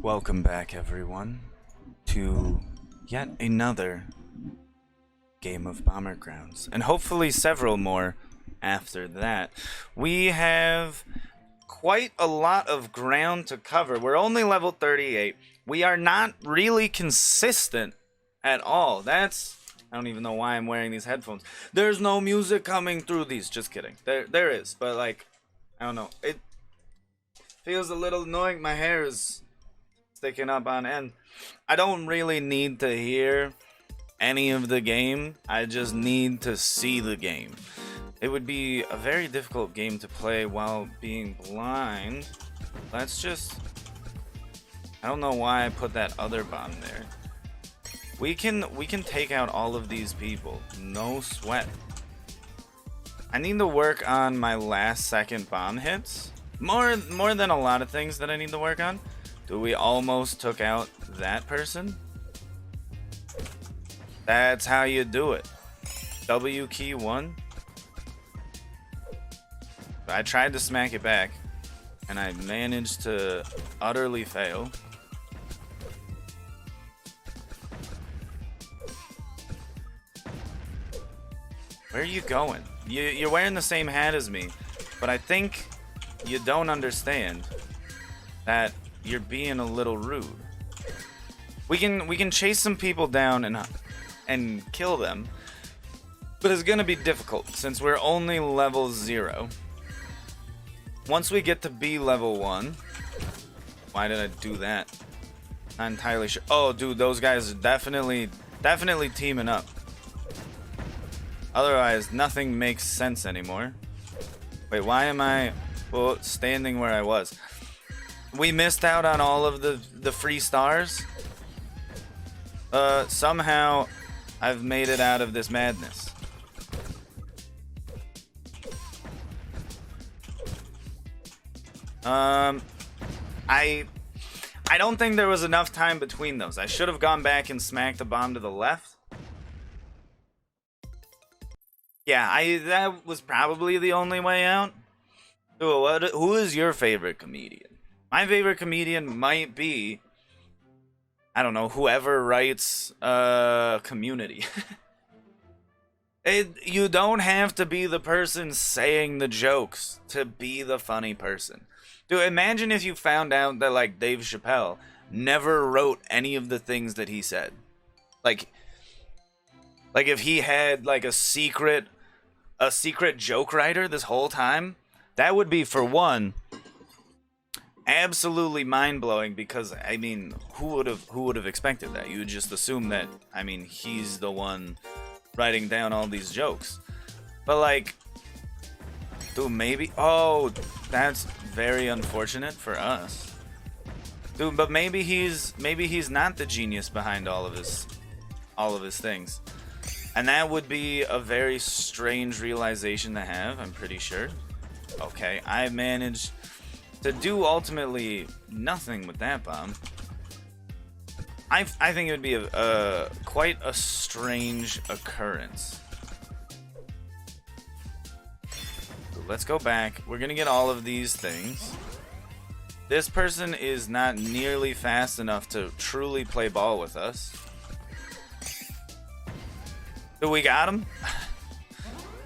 Welcome back, everyone, to yet another game of Bombergrounds, and hopefully several more after that. We have quite a lot of ground to cover. We're only level 38. We are not really consistent at all. I don't even know why I'm wearing these headphones. There's no music coming through these. Just kidding. There is, but like, I don't know. It feels a little annoying. My hair is sticking up on end. I don't really need to hear any of the game. I just need to see the game. It would be a very difficult game to play while being blind. Let's just... I don't know why I put that other bomb there. We can take out all of these people. No sweat. I need to work on my last second bomb hits. More than a lot of things that I need to work on. Dude, we almost took out that person. That's how you do it. W key 1. I tried to smack it back, and I managed to utterly fail. Where are you going? You're wearing the same hat as me, but I think you don't understand that you're being a little rude. We can chase some people down and kill them, but it's gonna be difficult since we're only level 0. Once we get to be level 1, why did I do that? Not entirely sure. Oh, dude, those guys are definitely teaming up. Otherwise, nothing makes sense anymore. Wait, why am I standing where I was? We missed out on all of the free stars. Somehow, I've made it out of this madness. I don't think there was enough time between those. I should have gone back and smacked the bomb to the left. Yeah, that was probably the only way out. So who is your favorite comedian? My favorite comedian might be, I don't know, whoever writes Community. You don't have to be the person saying the jokes to be the funny person. Dude, imagine if you found out that, like, Dave Chappelle never wrote any of the things that he said. Like if he had, like, a secret joke writer this whole time, that would be, for one, absolutely mind-blowing, because, I mean, who would have expected that? You would just assume that, I mean, he's the one writing down all these jokes. But, like, dude, maybe... Oh, that's very unfortunate for us. Dude, but maybe he's not the genius behind all of his things. And that would be a very strange realization to have, I'm pretty sure. Okay, I managed to do ultimately nothing with that bomb. I think it would be quite a strange occurrence. Let's go back. We're gonna get all of these things. This person is not nearly fast enough to truly play ball with us. So we got him.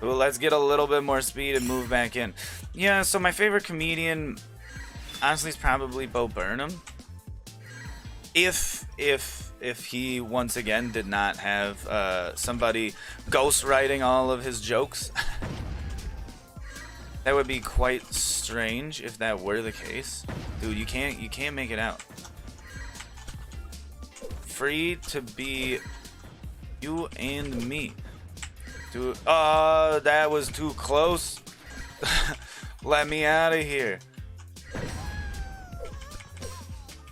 Well, let's get a little bit more speed and move back in. Yeah, so my favorite comedian, honestly, is probably Bo Burnham. If he once again did not have somebody ghostwriting all of his jokes. That would be quite strange if that were the case. Dude, you can't make it out. Free to be you and me. Dude, oh, that was too close. Let me out of here.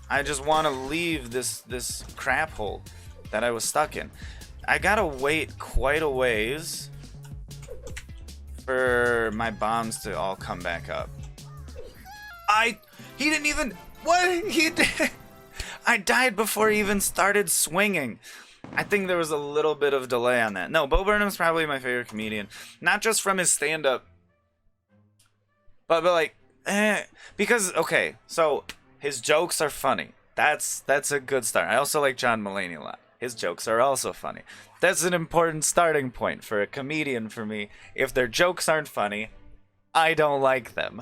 I just want to leave this crap hole that I was stuck in. I gotta wait quite a ways for my bombs to all come back up. He didn't even... What? He did... I died before he even started swinging. I think there was a little bit of delay on that. No, Bo Burnham's probably my favorite comedian. Not just from his stand-up, but like, because, okay, so his jokes are funny. That's a good start. I also like John Mulaney a lot. His jokes are also funny. That's an important starting point for a comedian for me. If their jokes aren't funny, I don't like them.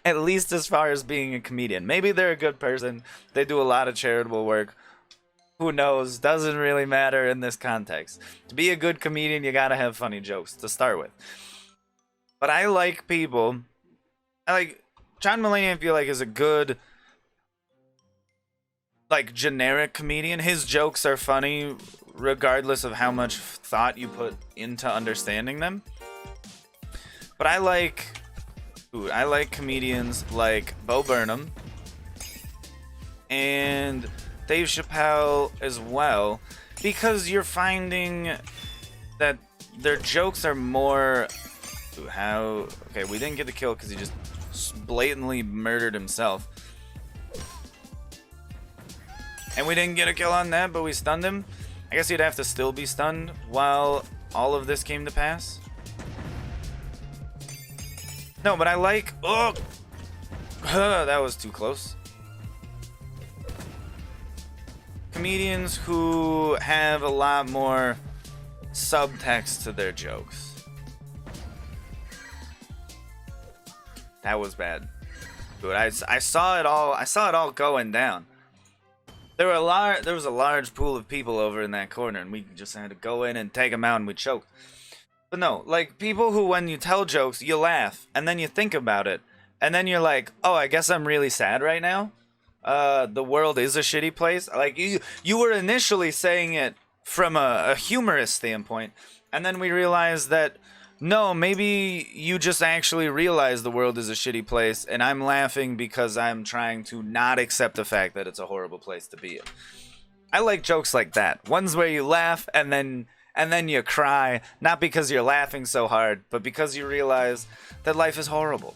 At least as far as being a comedian. Maybe they're a good person. They do a lot of charitable work. Who knows? Doesn't really matter in this context. To be a good comedian, you gotta have funny jokes to start with. But I like people. I like John Mulaney. I feel like is a good, like, generic comedian. His jokes are funny, regardless of how much thought you put into understanding them. But I like comedians like Bo Burnham and Dave Chappelle as well, because you're finding that their jokes are more okay, we didn't get the kill because he just blatantly murdered himself, and we didn't get a kill on that, but we stunned him. I guess he'd have to still be stunned while all of this came to pass. No, but I like... Oh! That was too close. Comedians who have a lot more subtext to their jokes. That was bad. Dude, I saw it all. I saw it all going down. There was a large pool of people over in that corner, and we just had to go in and take them out, and we choked. But no, like, people who, when you tell jokes, you laugh, and then you think about it, and then you're like, oh, I guess I'm really sad right now. The world is a shitty place. Like, you were initially saying it from a humorous standpoint, and then we realized that, no, maybe you just actually realize the world is a shitty place, and I'm laughing because I'm trying to not accept the fact that it's a horrible place to be in. I like jokes like that. Ones where you laugh, and then you cry, not because you're laughing so hard, but because you realize that life is horrible.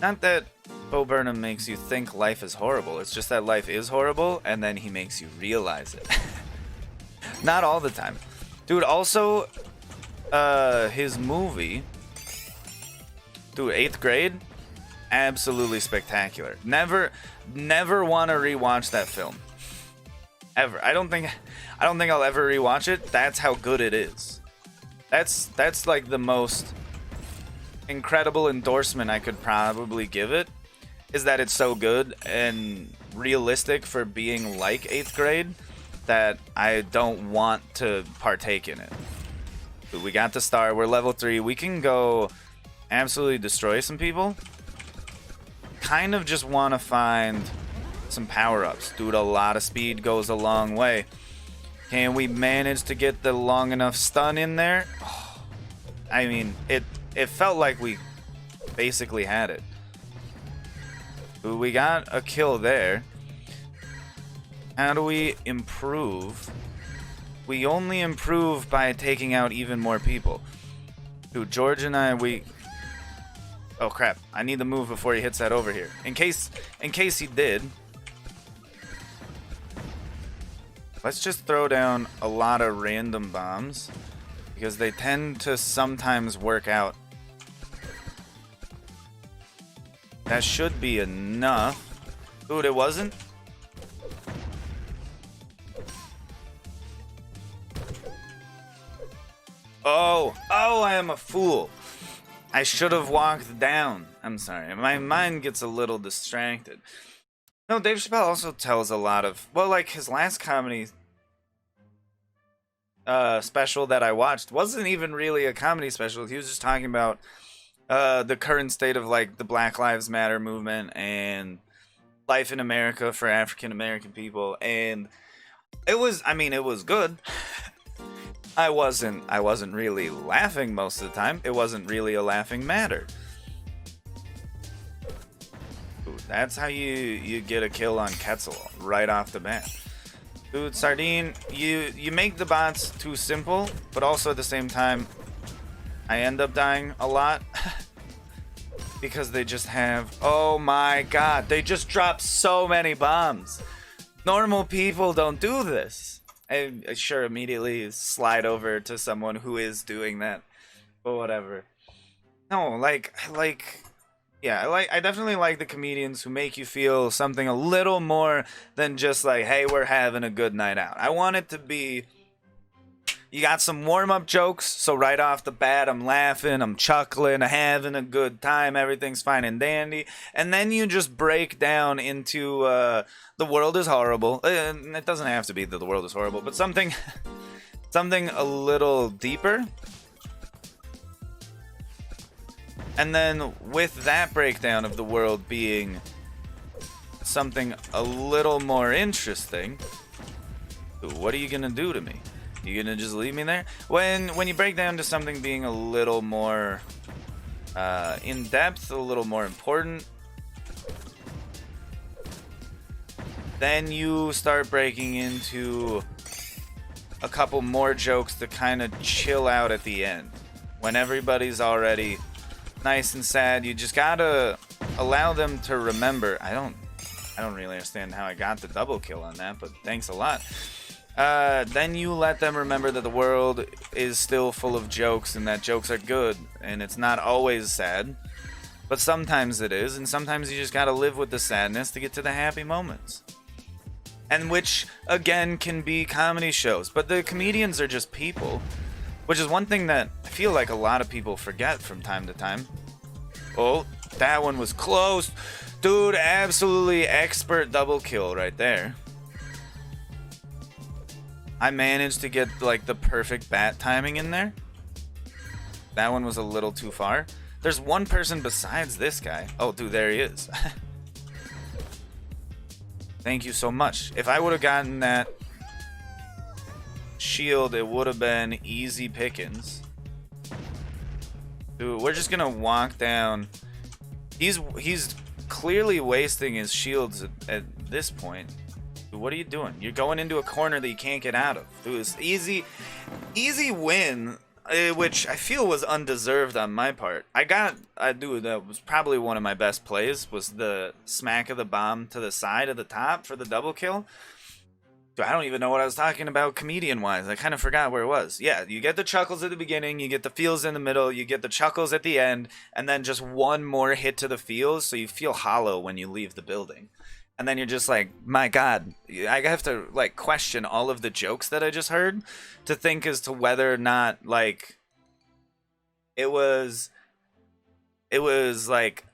Not that Bo Burnham makes you think life is horrible, it's just that life is horrible, and then he makes you realize it. Not all the time. Dude, also, his movie, dude, 8th grade, absolutely spectacular. Never want to rewatch that film. Ever. I don't think I'll ever rewatch it. That's how good it is. That's like the most incredible endorsement I could probably give it, is that it's so good and realistic for being like 8th grade that I don't want to partake in it. We got the star. We're level 3. We can go absolutely destroy some people. Kind of just want to find some power-ups. Dude, a lot of speed goes a long way. Can we manage to get the long enough stun in there? Oh, I mean, it felt like we basically had it. Ooh, we got a kill there. How do we improve? We only improve by taking out even more people. Dude, George and I, oh crap, I need to move before he hits that over here. In case he did, let's just throw down a lot of random bombs, because they tend to sometimes work out. That should be enough. Dude, it wasn't? Oh, I am a fool. I should have walked down. I'm sorry. My mind gets a little distracted. No, Dave Chappelle also tells a lot of... Well, like, his last comedy special that I watched wasn't even really a comedy special. He was just talking about the current state of, like, the Black Lives Matter movement and life in America for African American people. And it was, I mean, it was good. I wasn't really laughing most of the time. It wasn't really a laughing matter. Ooh, that's how you get a kill on Quetzal right off the bat. Dude, Sardine, you make the bots too simple, but also at the same time, I end up dying a lot. Because they just have... Oh my god, they just dropped so many bombs. Normal people don't do this. I sure immediately slide over to someone who is doing that, but whatever. No, like Yeah, I definitely like the comedians who make you feel something a little more than just like, hey, we're having a good night out. I want it to be, you got some warm-up jokes, so right off the bat I'm laughing, I'm chuckling, having a good time, everything's fine and dandy, and then you just break down into the world is horrible. It doesn't have to be that the world is horrible, but something something a little deeper. And then with that breakdown of the world being something a little more interesting, what are you gonna do to me? You gonna just leave me there? When you break down to something being a little more in depth, a little more important, then you start breaking into a couple more jokes to kind of chill out at the end. When everybody's already nice and sad, you just gotta allow them to remember. I don't really understand how I got the double kill on that, but thanks a lot. Then you let them remember that the world is still full of jokes and that jokes are good and it's not always sad, but sometimes it is, and sometimes you just gotta live with the sadness to get to the happy moments. And which again can be comedy shows, but the comedians are just people. Which is one thing that I feel like a lot of people forget from time to time. Oh, that one was close. Dude, absolutely expert double kill right there. I managed to get like the perfect bat timing in there. That one was a little too far. There's one person besides this guy. Oh, dude, there he is. Thank you so much. If I would have gotten that shield, it would have been easy pickings. Dude, we're just gonna walk down. He's clearly wasting his shields at this point. Dude, what are you doing? You're going into a corner that you can't get out of. Dude, it's easy win, which I feel was undeserved on my part. Dude, that was probably one of my best plays, was the smack of the bomb to the side of the top for the double kill. I don't even know what I was talking about comedian-wise. I kind of forgot where it was. Yeah, you get the chuckles at the beginning, you get the feels in the middle, you get the chuckles at the end, and then just one more hit to the feels, so you feel hollow when you leave the building. And then you're just like, my God, I have to like question all of the jokes that I just heard to think as to whether or not like it was like,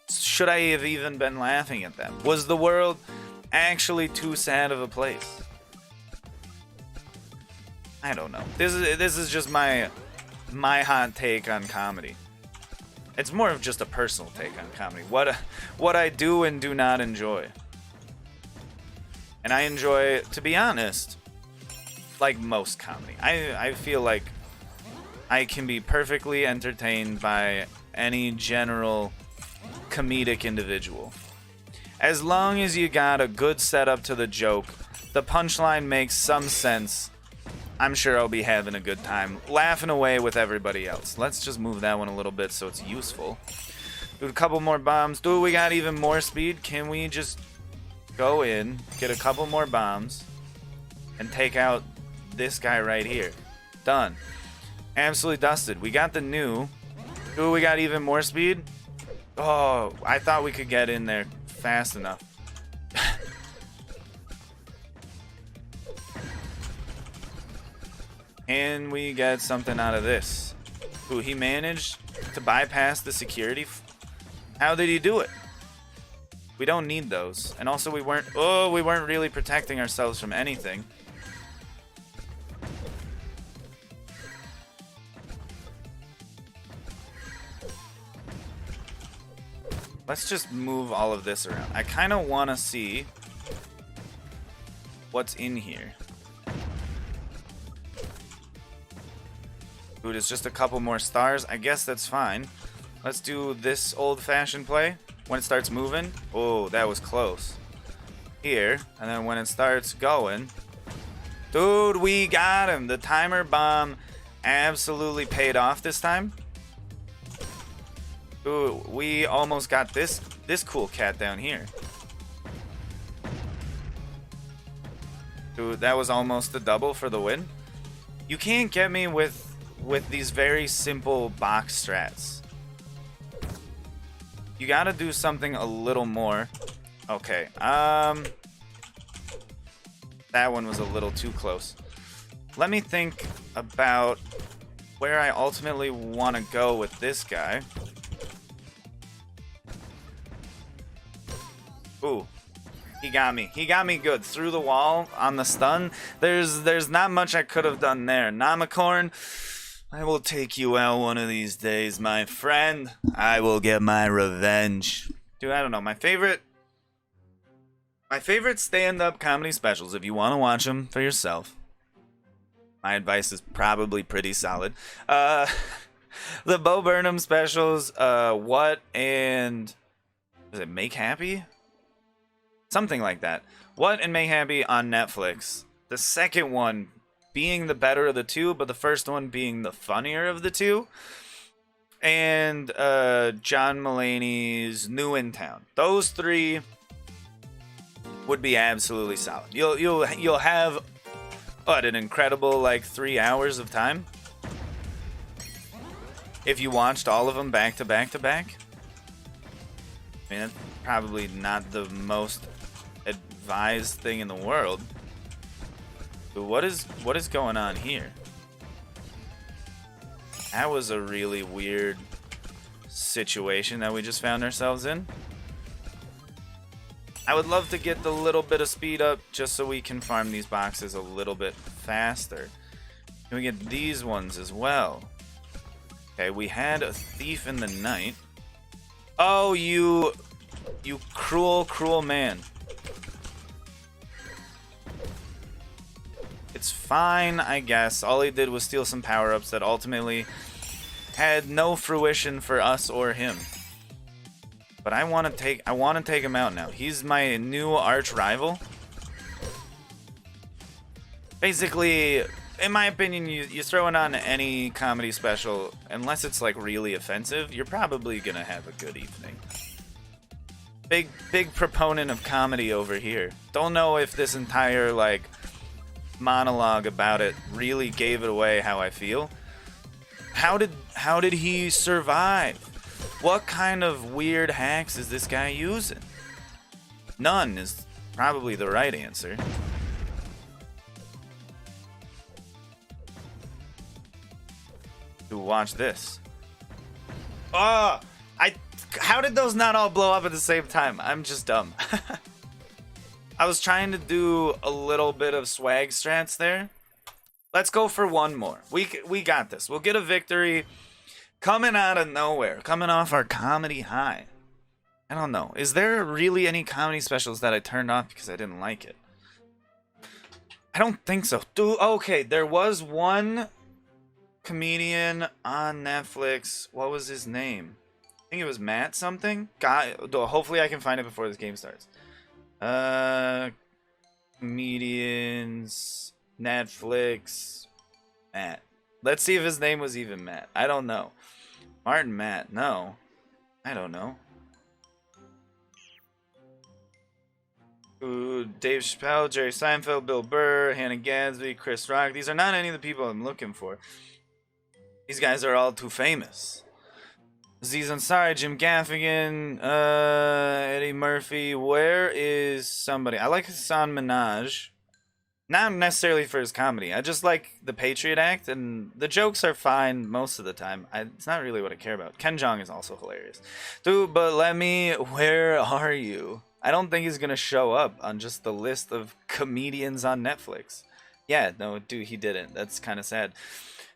should I have even been laughing at them? Was the world actually too sad of a place? I don't know. This is just my hot take on comedy. It's more of just a personal take on comedy. What I do and do not enjoy. And I enjoy, to be honest, like most comedy. I feel like I can be perfectly entertained by any general comedic individual. As long as you got a good setup to the joke, the punchline makes some sense, I'm sure I'll be having a good time, laughing away with everybody else. Let's just move that one a little bit so it's useful. Do a couple more bombs. Dude, we got even more speed. Can we just go in, get a couple more bombs, and take out this guy right here? Done. Absolutely dusted. We got the new. Dude, we got even more speed. Oh, I thought we could get in there fast enough. Can we get something out of this? Ooh, he managed to bypass the security. How did he do it? We don't need those. And also we weren't really protecting ourselves from anything. Let's just move all of this around. I kind of want to see what's in here. Dude, it's just a couple more stars. I guess that's fine. Let's do this old-fashioned play. When it starts moving. Oh, that was close. Here. And then when it starts going. Dude, we got him. The timer bomb absolutely paid off this time. Ooh, we almost got this cool cat down here. Dude, that was almost the double for the win. You can't get me with these very simple box strats. You gotta do something a little more. Okay, that one was a little too close. Let me think about where I ultimately want to go with this guy. Ooh, he got me. He got me good. Through the wall on the stun. There's not much I could have done there. Namacorn, I will take you out one of these days, my friend. I will get my revenge. Dude, I don't know. My favorite stand-up comedy specials, if you want to watch them for yourself, my advice is probably pretty solid. The Bo Burnham specials, What and... was it Make Happy? Something like that. What and Make Happy on Netflix. The second one being the better of the two, but the first one being the funnier of the two. And John Mulaney's New in Town. Those three would be absolutely solid. You'll have what, an incredible like 3 hours of time if you watched all of them back to back to back. I mean, that's probably not the most advised thing in the world. But what is going on here? That was a really weird situation that we just found ourselves in. I would love to get the little bit of speed up just so we can farm these boxes a little bit faster. Can we get these ones as well? Okay, we had a thief in the night. Oh, you cruel, cruel man. It's fine, I guess. All he did was steal some power-ups that ultimately had no fruition for us or him. But I want to take him out now. He's my new arch rival. Basically, in my opinion, you throw it on any comedy special, unless it's like really offensive, you're probably gonna have a good evening. Big proponent of comedy over here. Don't know if this entire like monologue about it really gave it away how I feel. How did he survive? What kind of weird hacks is this guy using? None is probably the right answer. Dude, watch this. Oh, how did those not all blow up at the same time? I'm just dumb. I was trying to do a little bit of swag strats there. Let's go for one more. We got this. We'll get a victory coming out of nowhere, coming off our comedy high. I don't know. Is there really any comedy specials that I turned off because I didn't like it? I don't think so. Dude, okay, there was one comedian on Netflix. What was his name? I think it was Matt something. Guy, hopefully I can find it before this game starts. Comedians, Netflix, Matt. Let's see if his name was even Matt. I don't know. Martin Matt, no. I don't know. Ooh, Dave Chappelle, Jerry Seinfeld, Bill Burr, Hannah Gadsby, Chris Rock. These are not any of the people I'm looking for. These guys are all too famous. Aziz Ansari, Jim Gaffigan, Eddie Murphy. Where is somebody? I like Hassan Minaj. Not necessarily for his comedy. I just like the Patriot Act, and the jokes are fine most of the time. It's not really what I care about. Ken Jeong is also hilarious. Dude, but where are you? I don't think he's going to show up on just the list of comedians on Netflix. Yeah, no, dude, he didn't. That's kind of sad.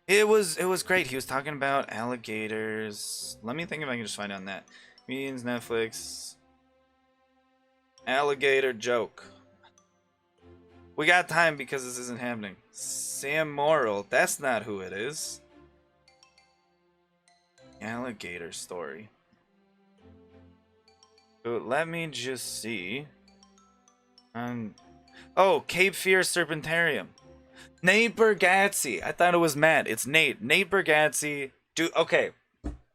It was great. He was talking about alligators. Let me think if I can just find on that. Comedians, Netflix. Alligator joke. We got time because this isn't happening. Sam Morrill. That's not who it is. Alligator story. So let me just see. Oh, Cape Fear Serpentarium. Nate Bargatze. I thought it was Matt. It's Nate. Nate Bargatze. Dude, okay.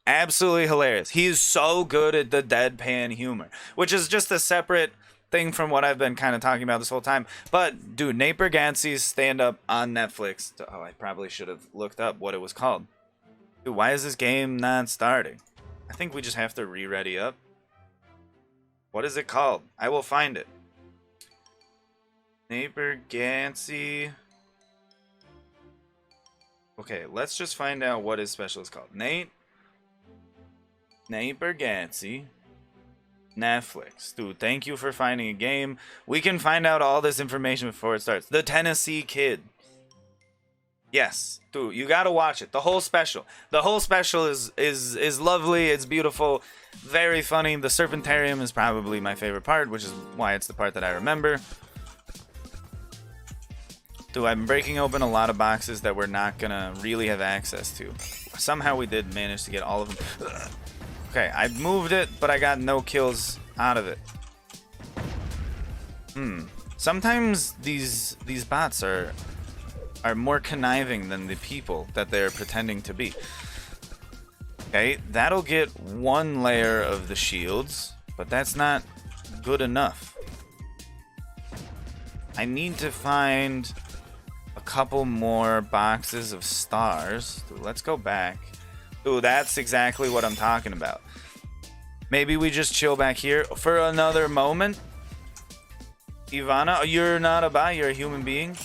Absolutely hilarious. He is so good at the deadpan humor, which is just a separate thing from what I've been kind of talking about this whole time. But, dude, Nate Bargatze's stand-up on Netflix. Oh, I probably should have looked up what it was called. Dude, why is this game not starting? I think we just have to re-ready up. What is it called? I will find it. Neighbor Gansey. Okay, let's just find out what his special is called. Neighbor Gansey. Netflix. Dude, thank you for finding a game. We can find out all this information before it starts. The Tennessee Kid. Yes, dude, you gotta watch it. The whole special. The whole special is lovely. It's beautiful, very funny. The Serpentarium is probably my favorite part, which is why it's the part that I remember. Dude, I'm breaking open a lot of boxes that we're not gonna really have access to. Somehow we did manage to get all of them. Okay, I moved it, but I got no kills out of it. Sometimes these bots are more conniving than the people that they're pretending to be. Okay, that'll get one layer of the shields, but that's not good enough. I need to find a couple more boxes of stars. Dude, let's go back. Ooh, that's exactly what I'm talking about. Maybe we just chill back here for another moment. Ivana, you're not a bot, you're a human being.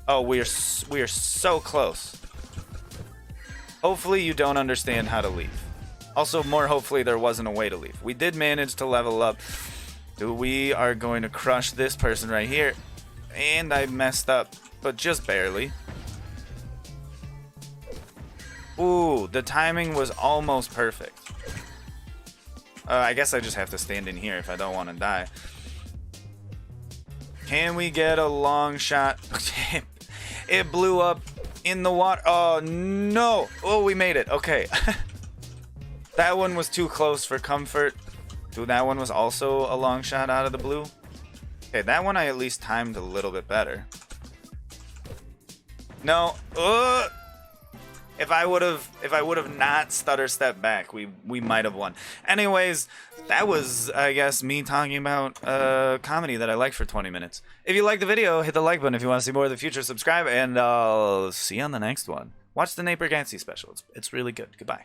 Oh, we are so close. Hopefully you don't understand how to leave. Also, more hopefully there wasn't a way to leave. We did manage to level up. We are going to crush this person right here. And I messed up, but just barely. Ooh, the timing was almost perfect. I guess I just have to stand in here if I don't want to die. Can we get a long shot? It blew up in the water. Oh, no. Oh, we made it. Okay. That one was too close for comfort. Dude, that one was also a long shot out of the blue. Okay, that one I at least timed a little bit better. No. If I would have not stutter stepped back, we might have won. Anyways, that was, I guess, me talking about comedy that I liked for 20 minutes. If you liked the video, hit the like button. If you want to see more of the future, subscribe, and I'll see you on the next one. Watch the Neighbor Gansey special. It's really good. Goodbye.